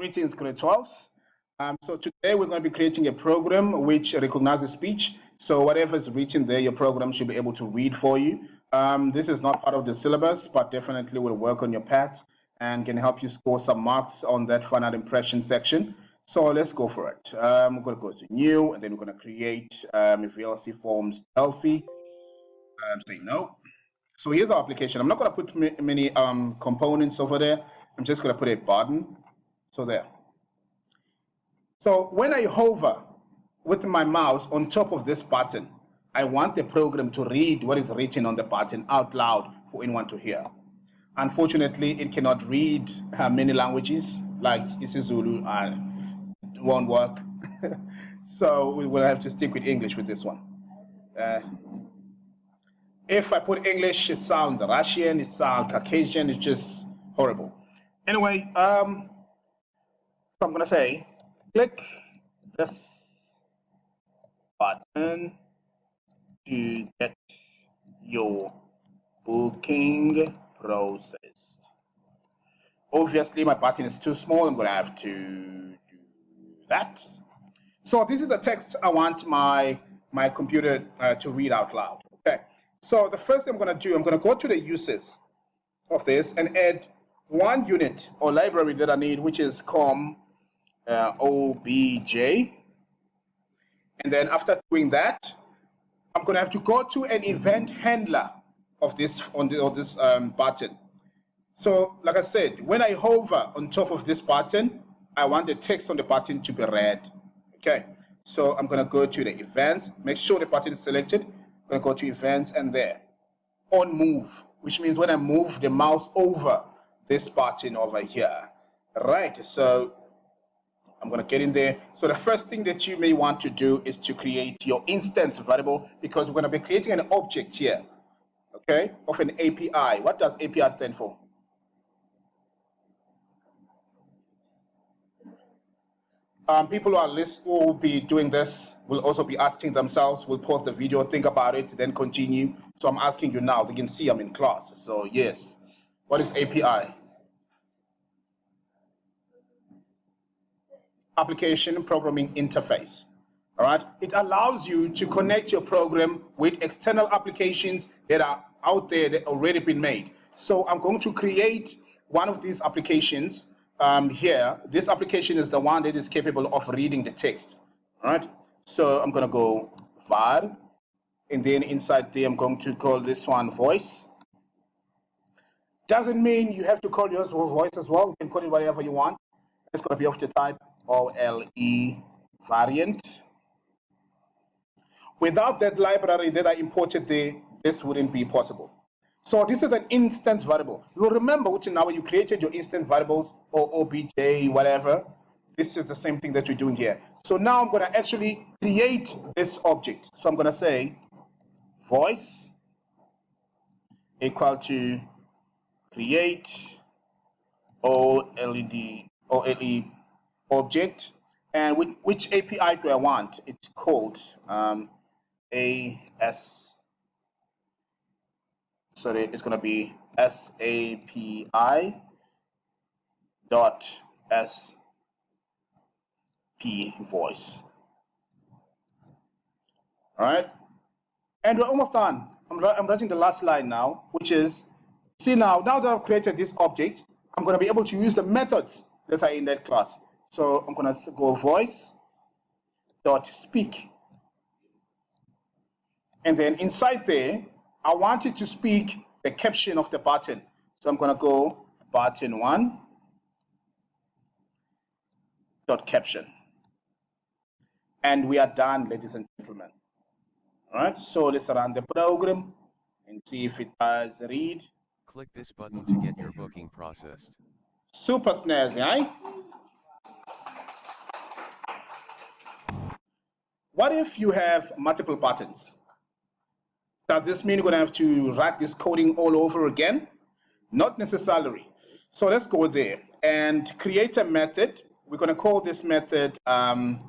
Greetings, grade 12s. So today we're going to be creating a program which recognizes speech. So whatever is written there, your program should be able to read for you. This is not part of the syllabus, but definitely will work on your path and can help you score some marks on that final impression section. So let's go for it. We're going to go to new, and then we're going to create a VLC forms delphi. Say no. So here's our application. I'm not going to put many components over there. I'm just going to put a button. So there. So when I hover with my mouse on top of this button, I want the program to read what is written on the button out loud for anyone to hear. Unfortunately, it cannot read many languages like isiZulu. It won't work. So we will have to stick with English with this one. If I put English, it sounds Russian, it sounds Caucasian, it's just horrible. Anyway, so I'm going to say, click this button to get your booking processed. Obviously, my button is too small. I'm going to have to do that. So this is the text I want my computer to read out loud. Okay. So the first thing I'm going to do, I'm going to go to the uses of this and add one unit or library that I need, which is com obj. And then after doing that, I'm going to have to go to an event handler of this on this button. So like I said, when I hover on top of this button, I want the text on the button to be read. Okay, so I'm going to go to the events, make sure the button is selected. I'm going to go to events and there on move, which means when I move the mouse over this button over here. Right, so I'm going to get in there. So the first thing that you may want to do is to create your instance variable, because we're going to be creating an object here, okay, of an API. What does API stand for? People who will be doing this will also be asking themselves, will pause the video, think about it, then continue. So I'm asking you now. They can see I'm in class. So yes, what is API? Application Programming Interface. All right, it allows you to connect your program with external applications that are out there that already been made. So I'm going to create one of these applications here. This application is the one that is capable of reading the text. All right, so I'm going to go var, and then inside there I'm going to call this one voice. Doesn't mean you have to call yours voice as well. You can call it whatever you want. It's going to be of the type OLE variant. Without that library that I imported there, this wouldn't be possible. So this is an instance variable. You'll remember which now when you created your instance variables or OBJ, whatever, this is the same thing that we're doing here. So now I'm going to actually create this object. So I'm going to say voice equal to create OLE object. And which API do I want? It's called it's going to be SAPI dot SP voice. All right, and we're almost done. I'm writing the last line now, which is, see now that I've created this object, I'm going to be able to use the methods that are in that class. So I'm going to go voice dot speak, and then inside there I want it to speak the caption of the button. So I'm going to go button one dot caption, and we are done, ladies and gentlemen. All right, so let's run the program and see if it does read. Click this button to get your booking processed. Super snazzy, eh? What if you have multiple buttons? Does this mean you're going to have to write this coding all over again? Not necessarily. So let's go there and create a method. We're going to call this method Kuluma.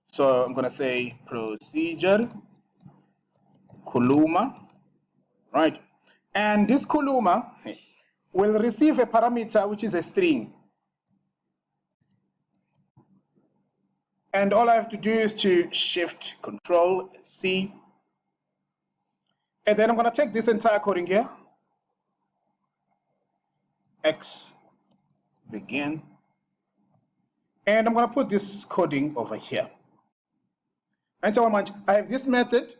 So I'm going to say procedure Kuluma, right? And this Kuluma will receive a parameter which is a string. And all I have to do is to Shift Control C. And then I'm going to take this entire coding here. X begin. And I'm going to put this coding over here. And so I have this method.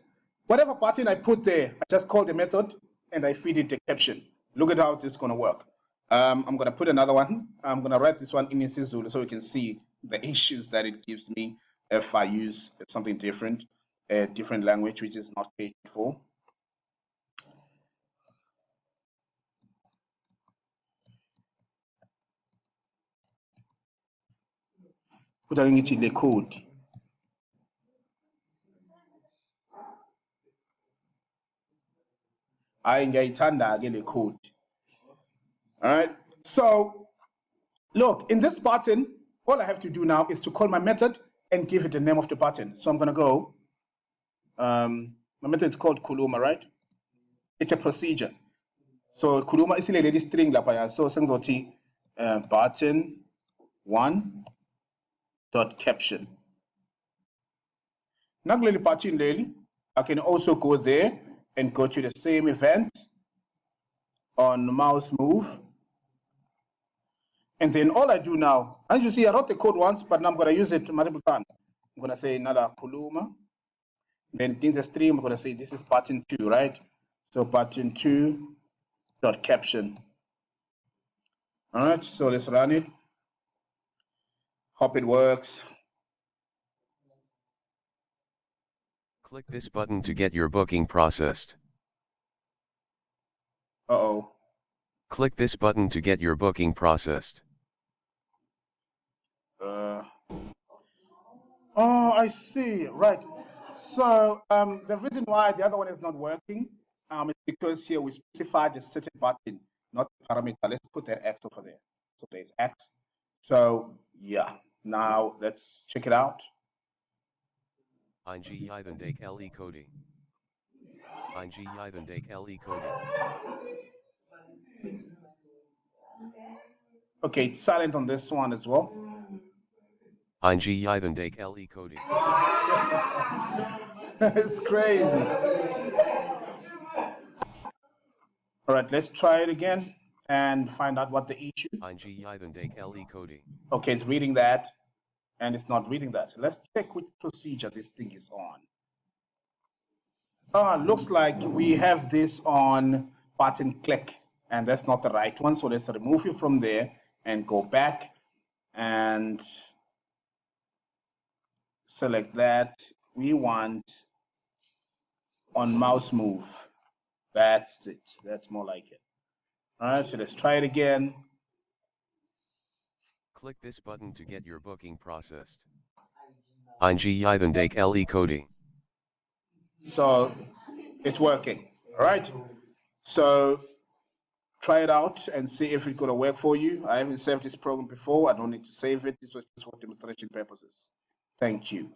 Whatever button I put there, I just call the method and I feed it the caption. Look at how this is going to work. I'm going to put another one. I'm going to write this one in isiZulu so we can see the issues that it gives me if I use something different, a different language which is not paid for. Putting it in the code. I ngiyayithanda ke le code. All right. So look, in this button, all I have to do now is to call my method and give it the name of the button. So I'm going to go, my method is called Kuluma, right? It's a procedure. So Kuluma is a string lapha. So sengizothi button one dot caption. Nakuleli button leli, I can also go there and go to the same event on mouse move. And then all I do now, as you see, I wrote the code once, but now I'm going to use it multiple times. I'm going to say another Kuluma. Then in the stream, I'm going to say this is button 2, right? So button 2 dot caption. All right, so let's run it. Hope it works. Click this button to get your booking processed. Uh-oh. Click this button to get your booking processed. Oh, I see. Right. So the reason why the other one is not working is because here we specified a certain button, not the parameter. Let's put that X over there. So there's X. So yeah. Now let's check it out. Eingijvendake LE coding. Eingijvendake LE coding. Okay, it's silent on this one as well. Eingijvendake LE coding. It's crazy. All right, let's try it again and find out what the issue. Eingijvendake LE coding. Okay, it's reading that and it's not reading that. Let's check which procedure this thing is on. Looks like we have this on button click, and that's not the right one. So let's remove it from there and go back and select that. We want on mouse move. That's it. That's more like it. All right, so let's try it again. Click this button to get your booking processed. Eingijvendake LE coding. So it's working. All right. So try it out and see if it's going to work for you. I haven't saved this program before. I don't need to save it. This was just for demonstration purposes. Thank you.